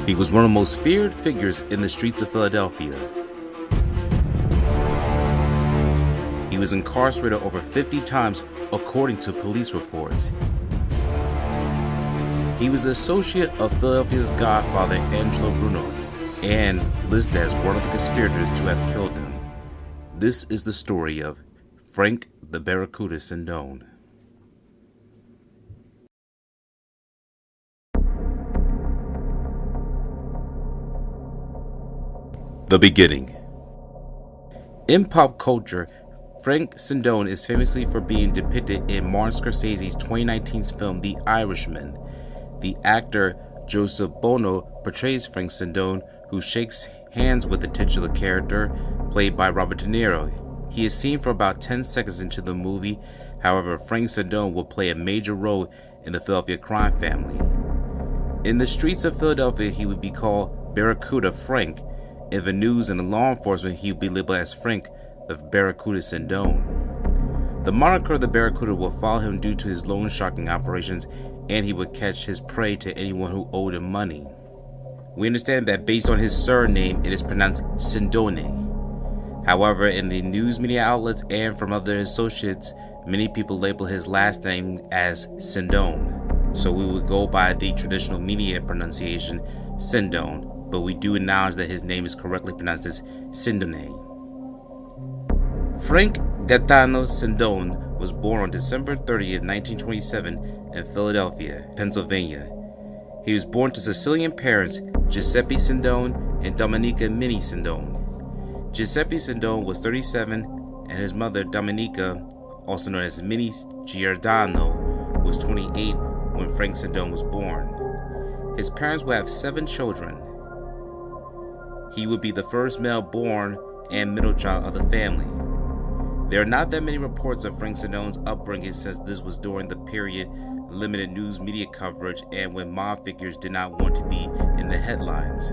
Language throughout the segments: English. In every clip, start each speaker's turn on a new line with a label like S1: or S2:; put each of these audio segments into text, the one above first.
S1: He was one of the most feared figures in the streets of Philadelphia. He was incarcerated over 50 times according to police reports. He was the associate of Philadelphia's Godfather, Angelo Bruno, and listed as one of the conspirators to have killed him. This is the story of Frank the Barracuda Sindone. The beginning. In pop culture, Frank Sindone is famously for being depicted in Martin Scorsese's 2019 film The Irishman. The actor Joseph Bono portrays Frank Sindone, who shakes hands with the titular character, played by Robert DeNiro. He is seen for about 10 seconds into the movie. However, Frank Sindone will play a major role in the Philadelphia crime family. In the streets of Philadelphia, he would be called Barracuda Frank. In the news and the law enforcement, he would be labeled as Frank the Barracuda Sindone. The moniker of the Barracuda will follow him due to his loan sharking operations, and he would catch his prey to anyone who owed him money. We understand that based on his surname, it is pronounced Sindone. However, in the news media outlets and from other associates, many people label his last name as Sindone. So we would go by the traditional media pronunciation, Sindone, but we do acknowledge that his name is correctly pronounced as Sindone. Frank Gaetano Sindone was born on December 30th, 1927 in Philadelphia, Pennsylvania. He was born to Sicilian parents Giuseppe Sindone and Domenica Minnie Sindone. Giuseppe Sindone was 37 and his mother Domenica, also known as Minnie Giordano, was 28 when Frank Sindone was born. His parents would have 7 children. He would be the first male born and middle child of the family. There are not that many reports of Frank Sindone's upbringing since this was during the period limited news media coverage and when mob figures did not want to be in the headlines.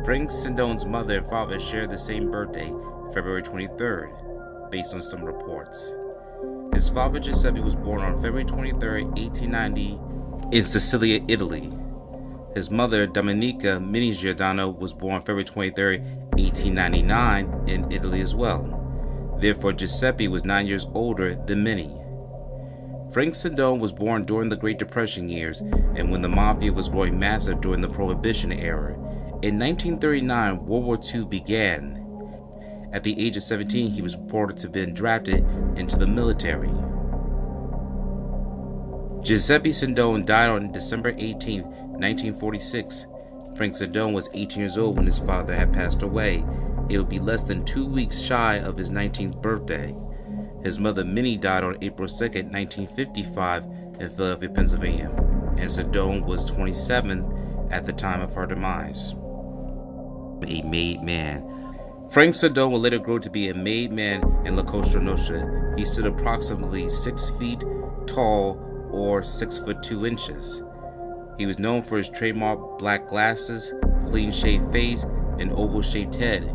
S1: Frank Sindone's mother and father shared the same birthday, February 23rd, based on some reports. His father Giuseppe was born on February 23rd, 1890 in Sicilia, Italy. His mother, Domenica Minnie Giordano, was born February 23, 1899 in Italy as well. Therefore, Giuseppe was 9 years older than Minnie. Frank Sindone was born during the Great Depression years and when the mafia was growing massive during the Prohibition era. In 1939, World War II began. At the age of 17, he was reported to have been drafted into the military. Giuseppe Sindone died on December 18, 1946. Frank Sindone was 18 years old when his father had passed away. It would be less than 2 weeks shy of his 19th birthday. His mother Minnie died on April 2, 1955 in Philadelphia, Pennsylvania, and Sindone was 27 at the time of her demise. A made man. Frank Sindone would later grow to be a made man in La Cosa Nostra. He stood approximately 6 feet tall or 6 foot 2 inches. He was known for his trademark black glasses, clean-shaved face, and oval-shaped head.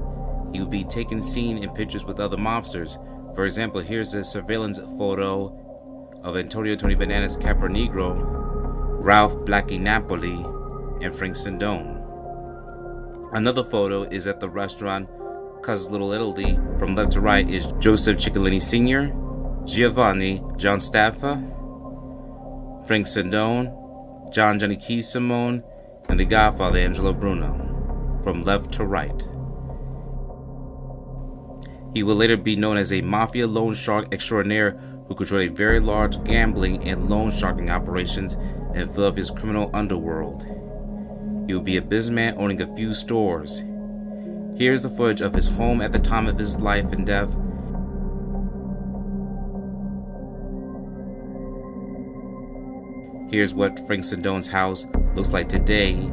S1: He would be seen in pictures with other mobsters. For example, here's a surveillance photo of Antonio Tony Bananas Capernegro, Ralph Blackie Napoli, and Frank Sindone. Another photo is at the restaurant Cuz Little Italy. From left to right is Joseph Ciccolini Sr., Giovanni John Staffa, Frank Sindone, John Johnny Keys Simone, and the Godfather Angelo Bruno, from left to right. He would later be known as a mafia loan shark extraordinaire who controlled a very large gambling and loan sharking operations in Philadelphia's criminal underworld. He would be a businessman owning a few stores. Here's the footage of his home at the time of his life and death. Here's what Frank Sindone's house looks like today.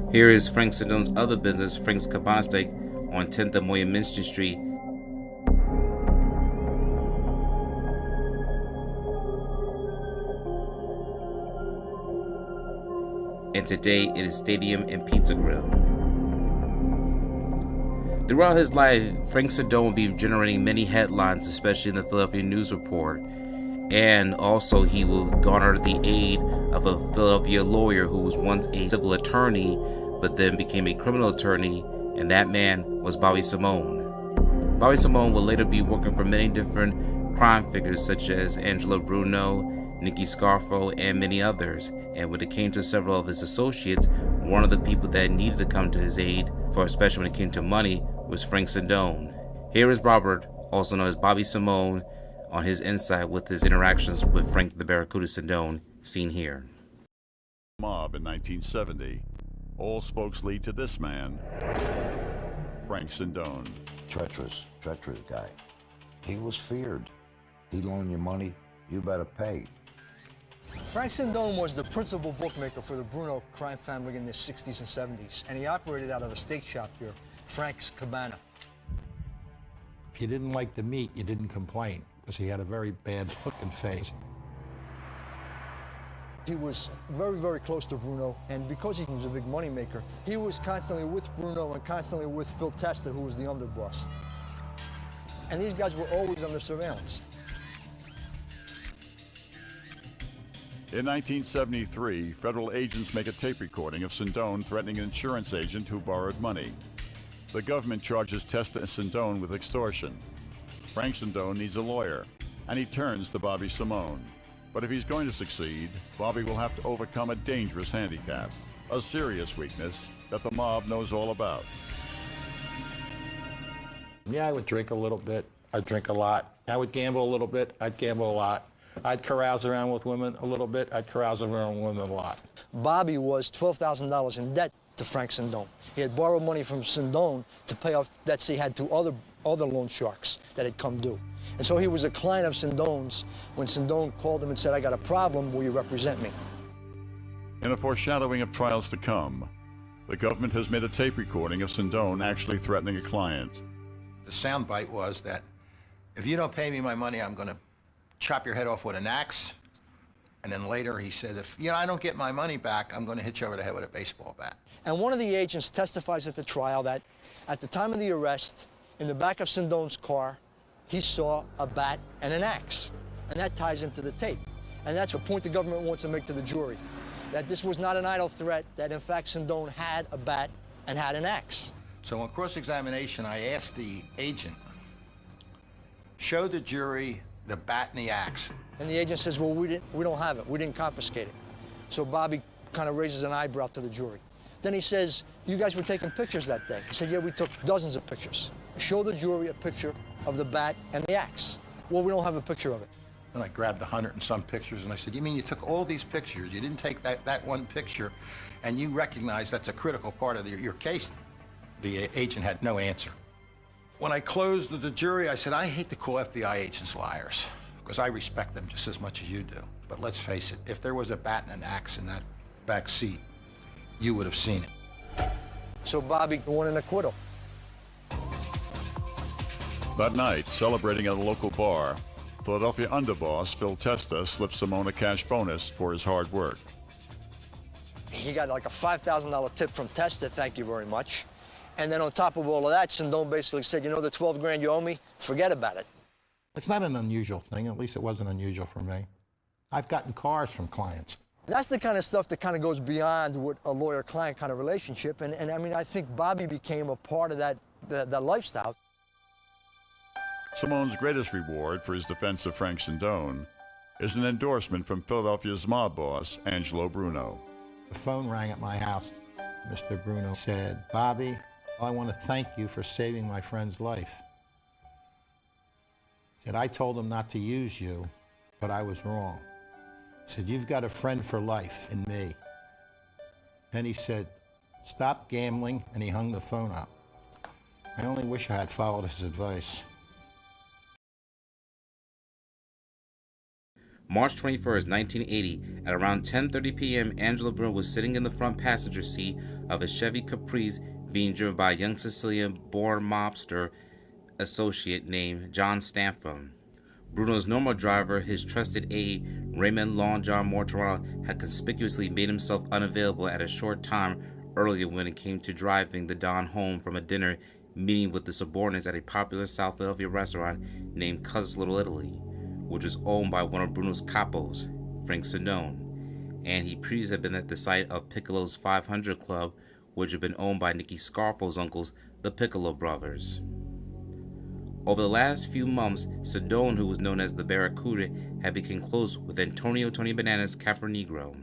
S1: Here is Frank Sindone's other business, Frank's Cabana Steak, on 10th and Moyamensing Street. And today it is Stadium and Pizza Grill. Throughout his life, Frank Sindone would be generating many headlines, especially in the Philadelphia News Report. And also he will garner the aid of a Philadelphia lawyer who was once a civil attorney, but then became a criminal attorney, and that man was Bobby Simone. Bobby Simone will later be working for many different crime figures such as Angelo, Bruno, Nicky Scarfo, and many others. And when it came to several of his associates, one of the people that needed to come to his aid, for especially when it came to money, was Frank Sindone. Here is Robert, also known as Bobby Simone, on his insight with his interactions with Frank the Barracuda Sindone, seen here.
S2: Mob in 1970. All spokes lead to this man, Frank Sindone.
S3: Treacherous guy. He was feared. He'd loan you money, you better pay.
S4: Frank Sindone was the principal bookmaker for the Bruno crime family in the 60s and 70s, and he operated out of a steak shop here, Frank's Cabana.
S5: If you didn't like the meat, you didn't complain, because he had a very bad looking face.
S4: He was very, very close to Bruno, and because he was a big money maker, he was constantly with Bruno and constantly with Phil Testa, who was the underboss. And these guys were always under surveillance.
S2: In 1973, federal agents make a tape recording of Sindone threatening an insurance agent who borrowed money. The government charges Testa and Sindone with extortion. Frank Sindone needs a lawyer, and he turns to Bobby Simone. But if he's going to succeed, Bobby will have to overcome a dangerous handicap, a serious weakness that the mob knows all about.
S5: Yeah, I would drink a little bit. I'd drink a lot. I would gamble a little bit. I'd gamble a lot. I'd carouse around with women a little bit. I'd carouse around with women a lot.
S4: Bobby was $12,000 in debt to Frank Sindone. He had borrowed money from Sindone to pay off debts he had to other loan sharks that had come due. And so he was a client of Sindone's when Sindone called him and said, "I got a problem, will you represent me?"
S2: In a foreshadowing of trials to come, the government has made a tape recording of Sindone actually threatening a client.
S6: The soundbite was that, if you don't pay me my money, I'm going to chop your head off with an axe. And then later he said, if I don't get my money back, I'm going to hit you over the head with a baseball bat.
S4: And one of the agents testifies at the trial that at the time of the arrest, in the back of Sindone's car, he saw a bat and an axe. And that ties into the tape. And that's a point the government wants to make to the jury, that this was not an idle threat, that in fact Sindone had a bat and had an axe.
S6: So on cross-examination, I asked the agent, show the jury the bat and the axe.
S4: And the agent says, well, we don't have it. We didn't confiscate it. So Bobby kind of raises an eyebrow to the jury. Then he says, you guys were taking pictures that day. He said, yeah, we took dozens of pictures. Show the jury a picture of the bat and the axe. Well, we don't have a picture of it.
S6: And I grabbed 100 and some pictures, and I said, you mean you took all these pictures, you didn't take that one picture, and you recognize that's a critical part of your case? The agent had no answer. When I closed the jury, I said, I hate to call FBI agents liars, because I respect them just as much as you do. But let's face it, if there was a bat and an axe in that back seat, you would have seen it.
S4: So Bobby won an acquittal.
S2: That night, celebrating at a local bar, Philadelphia underboss Phil Testa slipped Simone a cash bonus for his hard work.
S4: He got like a $5,000 tip from Testa, thank you very much. And then on top of all of that, Sindone basically said, you know the 12 grand you owe me? Forget about it.
S5: It's not an unusual thing, at least it wasn't unusual for me. I've gotten cars from clients.
S4: That's the kind of stuff that kind of goes beyond what a lawyer-client kind of relationship. And I mean, I think Bobby became a part of that lifestyle.
S2: Simone's greatest reward for his defense of Frank Sindone is an endorsement from Philadelphia's mob boss, Angelo Bruno.
S5: The phone rang at my house. Mr. Bruno said, Bobby, I want to thank you for saving my friend's life. He said, I told him not to use you, but I was wrong. He said, you've got a friend for life in me. Then he said, stop gambling, and he hung the phone up. I only wish I had followed his advice.
S1: March 21st, 1980, at around 10:30 p.m., Angelo Bruno was sitting in the front passenger seat of a Chevy Caprice being driven by a young Sicilian-born mobster associate named John Stanford. Bruno's normal driver, his trusted aide, Raymond Long John Mortorella, had conspicuously made himself unavailable at a short time earlier when it came to driving the Don home from a dinner meeting with the subordinates at a popular South Philadelphia restaurant named Cousin's Little Italy, which was owned by one of Bruno's capos, Frank Sindone, and he previously had been at the site of Piccolo's 500 Club, which had been owned by Nicky Scarfo's uncles, the Piccolo brothers. Over the last few months, Sindone, who was known as the Barracuda, had become close with Antonio Tony Bananas Capernegro.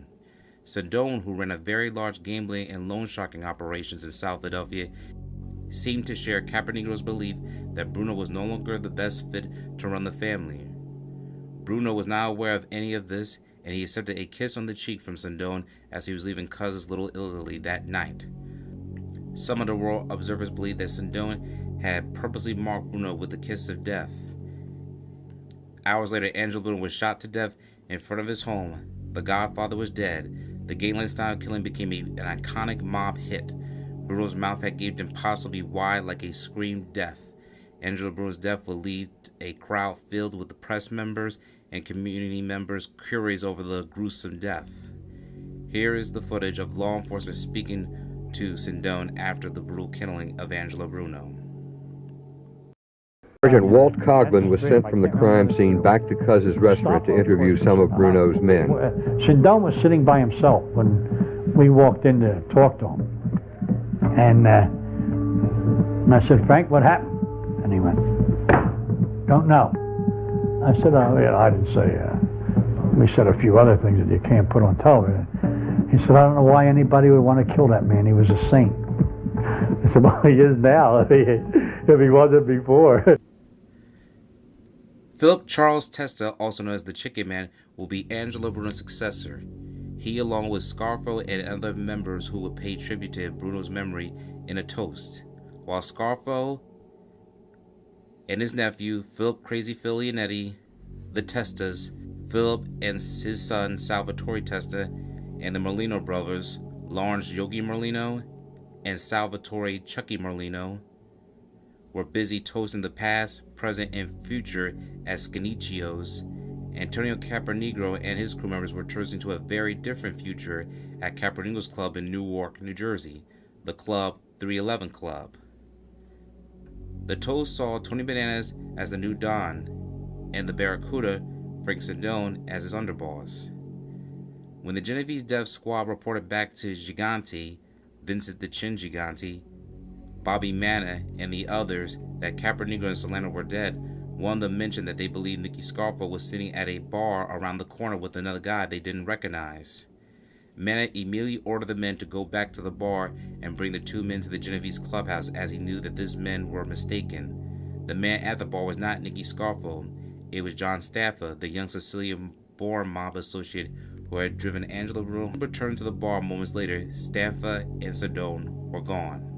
S1: Sindone, who ran a very large gambling and loan sharking operations in South Philadelphia, seemed to share Capernegro's belief that Bruno was no longer the best fit to run the family. Bruno was not aware of any of this, and he accepted a kiss on the cheek from Sindone as he was leaving Cousin's Little Italy that night. Some of the royal observers believed that Sindone had purposely marked Bruno with the kiss of death. Hours later, Angelo Bruno was shot to death in front of his home. The Godfather was dead. The gangland-style killing became an iconic mob hit. Bruno's mouth had gaped impossibly wide like a screamed death. Angelo Bruno's death would leave a crowd filled with the press members and community members curious over the gruesome death. Here is the footage of law enforcement speaking to Sindone after the brutal killing of Angelo Bruno.
S7: Sergeant Walt Coghlan was sent from the crime scene back to Cuz's restaurant to interview some of Bruno's men.
S8: Sindone was sitting by himself when we walked in to talk to him. And I said, "Frank, what happened?" And he went, "Don't know." I said, "Oh, yeah, I didn't say, we said a few other things that you can't put on television." He said, "I don't know why anybody would want to kill that man. He was a saint." I said, "Well, he is now, if he wasn't before."
S1: Philip Charles Testa, also known as the Chicken Man, will be Angelo Bruno's successor. He, along with Scarfo and other members who would pay tribute to Bruno's memory in a toast, while Scarfo and his nephew, Philip Crazy Filianetti, the Testas, Philip and his son, Salvatore Testa, and the Merlino brothers, Lawrence Yogi Merlino and Salvatore Chucky Merlino, were busy toasting the past, present, and future as Scaniccios. Antonio Capernegro and his crew members were toasting to a very different future at Capernegro's Club in Newark, New Jersey, the Club 311 Club. The toast saw Tony Bananas as the new Don, and the Barracuda, Frank Sindone, as his underboss. When the Genovese Death Squad reported back to Gigante, Vincent the Chin Gigante, Bobby Manna, and the others that Capernegro and Solano were dead, one of them mentioned that they believed Nicky Scarfo was sitting at a bar around the corner with another guy they didn't recognize. Manna immediately ordered the men to go back to the bar and bring the two men to the Genovese clubhouse, as he knew that these men were mistaken. The man at the bar was not Nicky Scarfo. It was John Staffa, the young Sicilian-born mob associate who had driven Angelo Bruno. Returned to the bar moments later. Staffa and Sindone were gone.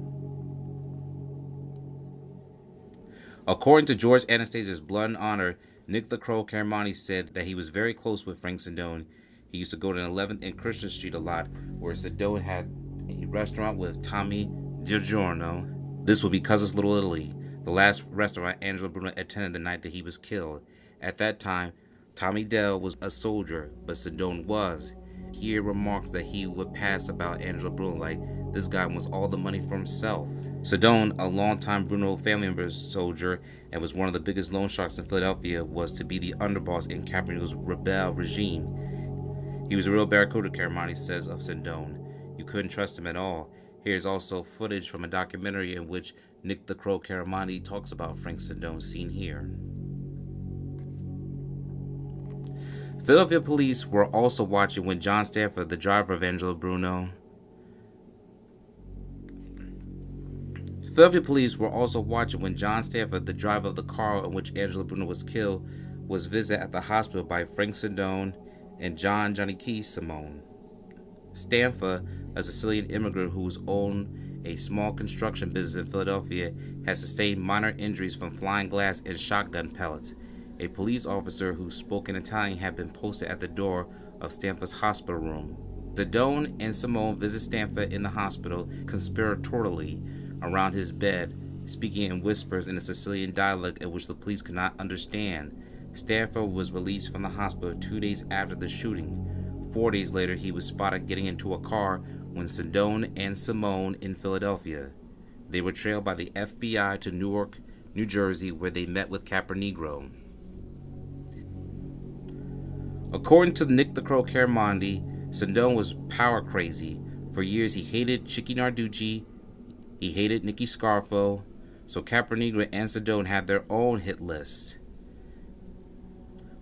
S1: According to George Anastasia's Blood and Honor, Nick the Crow Caramani said that he was very close with Frank Sindone. He used to go to 11th and Christian Street a lot, where Sindone had a restaurant with Tommy DiGiorno. This would be Cousin's Little Italy, the last restaurant Angelo Bruno attended the night that he was killed. At that time, Tommy Dell was a soldier, but Sindone was. He remarks that he would pass about Angelo Bruno like this guy wants all the money for himself. Sindone, a longtime Bruno family member soldier and was one of the biggest loan sharks in Philadelphia, was to be the underboss in Capernegro's rebel regime. He was a real Barracuda, Caramani says of Sindone. You couldn't trust him at all. Here's also footage from a documentary in which Nick the Crow Caramani talks about Frank Sindone, seen here. Philadelphia police were also watching when John Stafford, the driver of Angelo Bruno, Philadelphia police were also watching when John Stafford, the driver of the car in which Angelo Bruno was killed, was visited at the hospital by Frank Sindone and John Johnny Keys Simone. Stanfa, a Sicilian immigrant who owned a small construction business in Philadelphia, had sustained minor injuries from flying glass and shotgun pellets. A police officer who spoke in Italian had been posted at the door of Stanfa's hospital room. Sindone and Simone visit Stanfa in the hospital conspiratorially around his bed, speaking in whispers in a Sicilian dialect in which the police could not understand. Stanfa was released from the hospital 2 days after the shooting. 4 days later, he was spotted getting into a car when Sindone and Simone in Philadelphia. They were trailed by the FBI to Newark, New Jersey, where they met with Capernegro. According to Nick the Crow Caramondi, Sindone was power crazy. For years he hated Chicky Narducci, he hated Nicky Scarfo, so Capernegro and Sindone had their own hit list.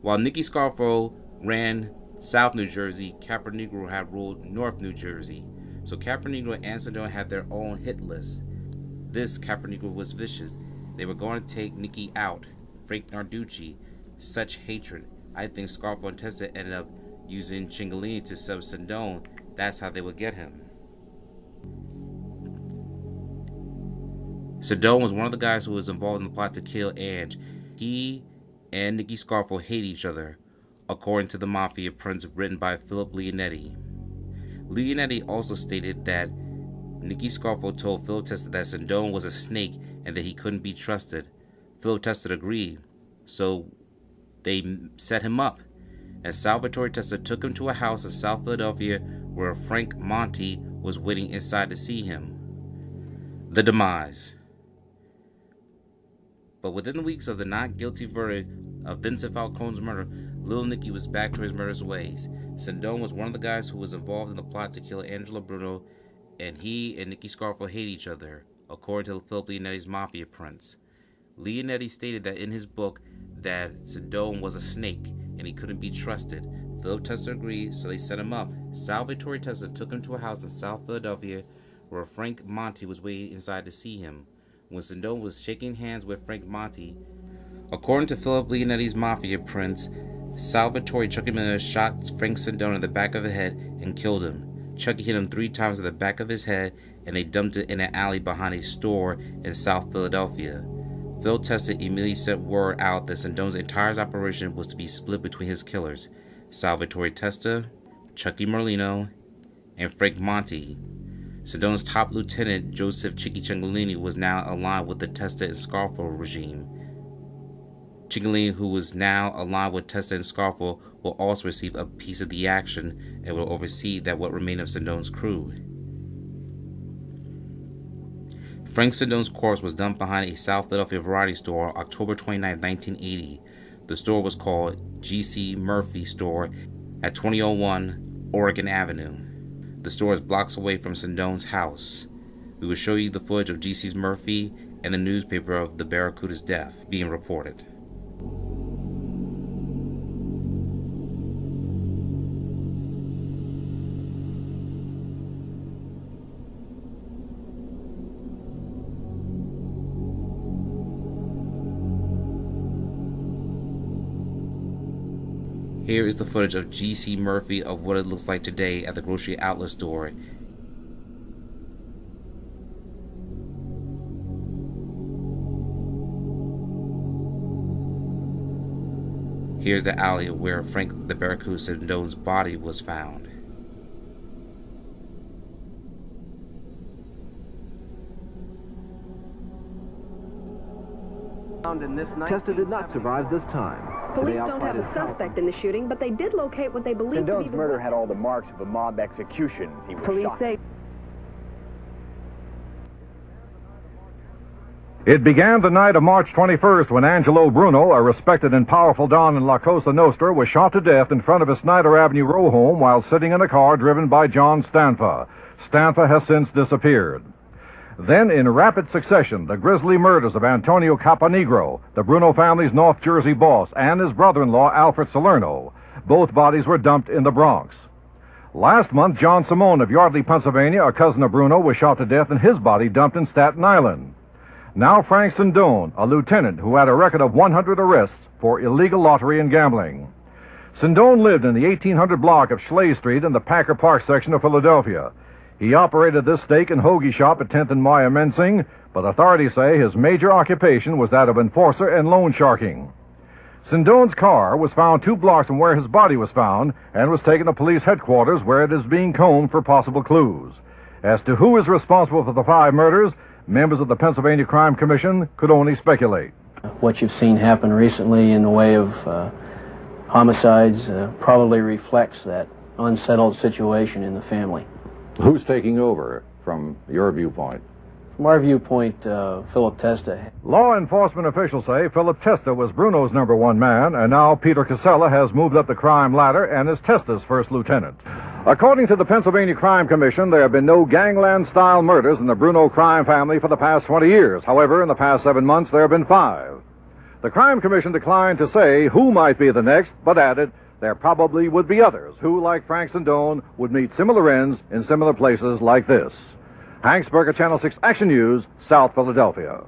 S1: While Nicky Scarfo ran South New Jersey, Capernegro had ruled North New Jersey, so Capernegro and Sindone had their own hit list. This Capernegro was vicious. They were going to take Nicky out. Frank Narducci, such hatred. I think Scarfo and Testa ended up using Cingolini to sub Sindone. That's how they would get him. Sindone was one of the guys who was involved in the plot to kill Ange. He and Nicky Scarfo hate each other, according to the Mafia Prince written by Philip Leonetti. Leonetti also stated that Nicky Scarfo told Philip Testa that Sindone was a snake and that he couldn't be trusted. Philip Testa agreed, so they set him up, and Salvatore Testa took him to a house in South Philadelphia where Frank Monti was waiting inside to see him. The demise. But within the weeks of the not guilty verdict of Vincent Falcone's murder, Little Nicky was back to his murderous ways. Sindone was one of the guys who was involved in the plot to kill Angelo Bruno, and he and Nicky Scarfo hate each other, according to Philip Leonetti's Mafia Prince. Leonetti stated that in his book that Sindone was a snake and he couldn't be trusted. Philip Testa agreed, so they set him up. Salvatore Testa took him to a house in South Philadelphia where Frank Monti was waiting inside to see him. When Sindone was shaking hands with Frank Monti, according to Philip Leonetti's Mafia Prince, Salvatore Chucky Miller shot Frank Sindone in the back of the head and killed him. Chucky hit him 3 times in the back of his head, and they dumped it in an alley behind a store in South Philadelphia. Phil Testa immediately sent word out that Sindone's entire operation was to be split between his killers, Salvatore Testa, Chucky Merlino, and Frank Monti. Sindone's top lieutenant, Joseph Chicky Cingolini, was now aligned with the Testa and Scarfo regime. Cingolini, who was now aligned with Testa and Scarfo, will also receive a piece of the action and will oversee that what remained of Sindone's crew. Frank Sindone's corpse was dumped behind a South Philadelphia variety store on October 29, 1980. The store was called G.C. Murphy Store at 2001 Oregon Avenue. The store is blocks away from Sindone's house. We will show you the footage of G.C. Murphy and the newspaper of the Barracuda's death being reported. Here is the footage of G.C. Murphy of what it looks like today at the grocery outlet store. Here's the alley where Frank the Barracuda Sindone's body was found.
S9: Testa did not survive this time.
S10: Police don't have a suspect in the shooting, but they did locate what they believe to be
S11: Sindone's murder had all the marks of a mob execution. He was
S10: Police
S11: shot.
S10: say
S12: It began the night of March 21st when Angelo Bruno, a respected and powerful don in La Cosa Nostra, was shot to death in front of his Snyder Avenue row home while sitting in a car driven by John Stanfa. Stanfa has since disappeared. Then, in rapid succession, the grisly murders of Antonio Caponegro, the Bruno family's North Jersey boss, and his brother-in-law, Alfred Salerno. Both bodies were dumped in the Bronx. Last month, John Simone of Yardley, Pennsylvania, a cousin of Bruno, was shot to death and his body dumped in Staten Island. Now Frank Sindone, a lieutenant who had a record of 100 arrests for illegal lottery and gambling. Sindone lived in the 1800 block of Schley Street in the Packer Park section of Philadelphia. He operated this steak and hoagie shop at 10th and Mensing, but authorities say his major occupation was that of enforcer and loan sharking. Sindone's car was found 2 blocks from where his body was found and was taken to police headquarters where it is being combed for possible clues. As to who is responsible for the 5 murders, members of the Pennsylvania Crime Commission could only speculate.
S13: What you've seen happen recently in the way of homicides probably reflects that unsettled situation in the family.
S14: Who's taking over from your viewpoint?
S13: From our viewpoint, Philip Testa.
S12: Law enforcement officials say Philip Testa was Bruno's #1 man, and now Peter Casella has moved up the crime ladder and is Testa's first lieutenant. According to the Pennsylvania Crime Commission, there have been no gangland-style murders in the Bruno crime family for the past 20 years. However, in the past 7 months, there have been 5. The Crime Commission declined to say who might be the next, but added there probably would be others who, like Frank Sindone, would meet similar ends in similar places like this. Hank Berger, Channel 6 Action News, South Philadelphia.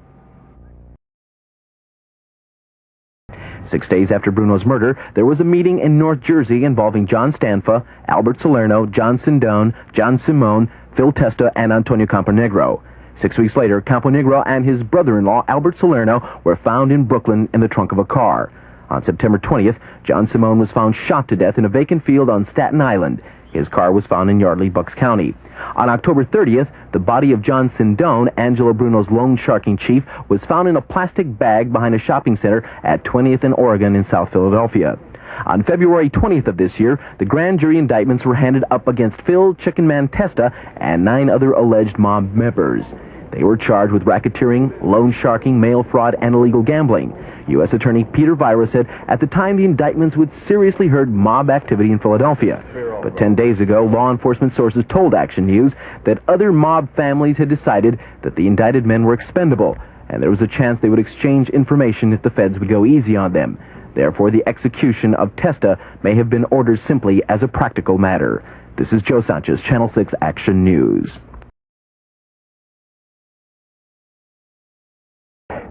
S14: 6 days after Bruno's murder, there was a meeting in North Jersey involving John Stanfa, Albert Salerno, John Sindone, John Simone, Phil Testa, and Antonio Camponegro. 6 weeks later, Camponegro and his brother-in-law, Albert Salerno, were found in Brooklyn in the trunk of a car. On September 20th, John Simone was found shot to death in a vacant field on Staten Island. His car was found in Yardley, Bucks County. On October 30th, the body of John Sindone, Angelo Bruno's loan sharking chief, was found in a plastic bag behind a shopping center at 20th and Oregon in South Philadelphia. On February 20th of this year, the grand jury indictments were handed up against Phil Chicken Man Testa and 9 other alleged mob members. They were charged with racketeering, loan sharking, mail fraud, and illegal gambling. U.S. Attorney Peter Vira said at the time the indictments would seriously hurt mob activity in Philadelphia. But 10 days ago, law enforcement sources told Action News that other mob families had decided that the indicted men were expendable, and there was a chance they would exchange information if the feds would go easy on them. Therefore, the execution of Testa may have been ordered simply as a practical matter. This is Joe Sanchez, Channel 6 Action News.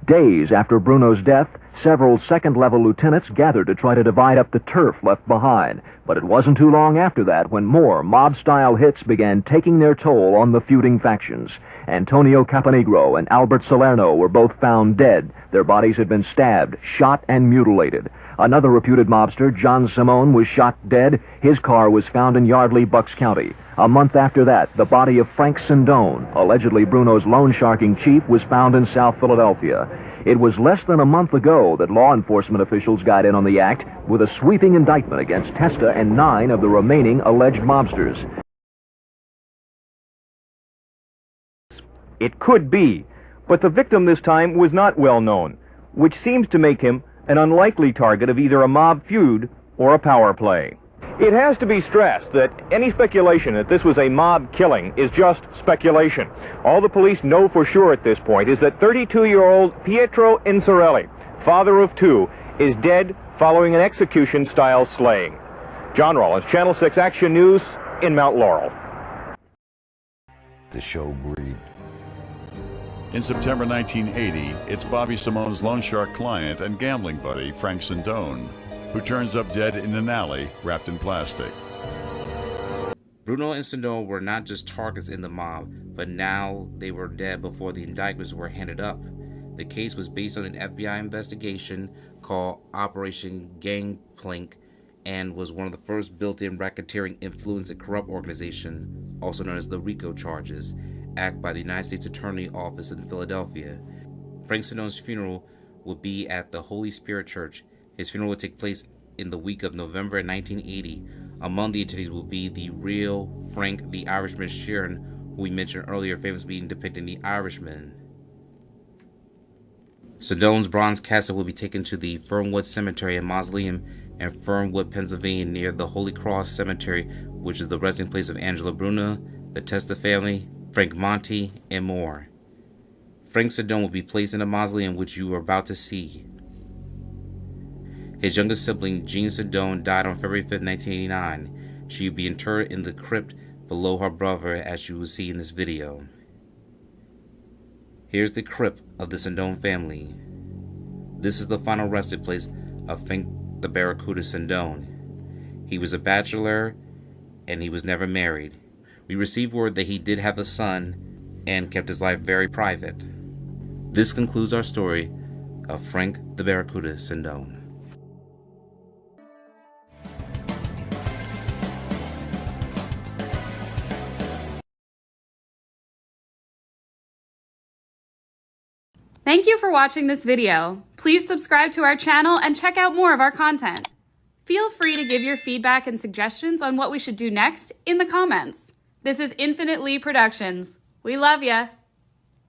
S15: Days after Bruno's death, several second-level lieutenants gathered to try to divide up the turf left behind. But it wasn't too long after that when more mob-style hits began taking their toll on the feuding factions. Antonio Camponegro and Albert Salerno were both found dead. Their bodies had been stabbed, shot, and mutilated. Another reputed mobster, John Simone, was shot dead. His car was found in Yardley, Bucks County. A month after that, the body of Frank Sindone, allegedly Bruno's loan sharking chief, was found in South Philadelphia. It was less than a month ago that law enforcement officials got in on the act with a sweeping indictment against Testa and 9 of the remaining alleged mobsters.
S16: It could be, but the victim this time was not well known, which seems to make him an unlikely target of either a mob feud or a power play. It has to be stressed that any speculation that this was a mob killing is just speculation. All the police know for sure at this point is that 32-year-old Pietro Incerelli, father of 2, is dead following an execution-style slaying. John Rollins, Channel 6 Action News in Mount Laurel.
S3: The show breed.
S2: In September 1980, it's Bobby Simone's loan shark client and gambling buddy, Frank Sindone, who turns up dead in an alley wrapped in plastic.
S1: Bruno and Sindone were not just targets in the mob, but now they were dead before the indictments were handed up. The case was based on an FBI investigation called Operation Gangplank and was one of the first built-in racketeering influence and corrupt organization, also known as the RICO charges, act by the United States Attorney Office in Philadelphia. Frank Sindone's funeral would be at the Holy Spirit Church. His funeral would take place in the week of November 1980. Among the attendees will be the real Frank the Irishman Sheeran, who we mentioned earlier, famously being depicted in The Irishman. Sindone's bronze casket will be taken to the Fernwood Cemetery and Mausoleum in Fernwood, Pennsylvania, near the Holy Cross Cemetery, which is the resting place of Angelo Bruno, the Testa family, Frank Monte, and more. Frank Sindone will be placed in a mausoleum which you are about to see. His youngest sibling, Jean Sindone, died on February 5, 1989. She will be interred in the crypt below her brother, as you will see in this video. Here's the crypt of the Sindone family. This is the final resting place of Frank the Barracuda Sindone. He was a bachelor and he was never married. We received word that he did have a son and kept his life very private. This concludes our story of Frank the Barracuda Sindone.
S17: Thank you for watching this video. Please subscribe to our channel and check out more of our content. Feel free to give your feedback and suggestions on what we should do next in the comments. This is Infinite Lee Productions. We love ya.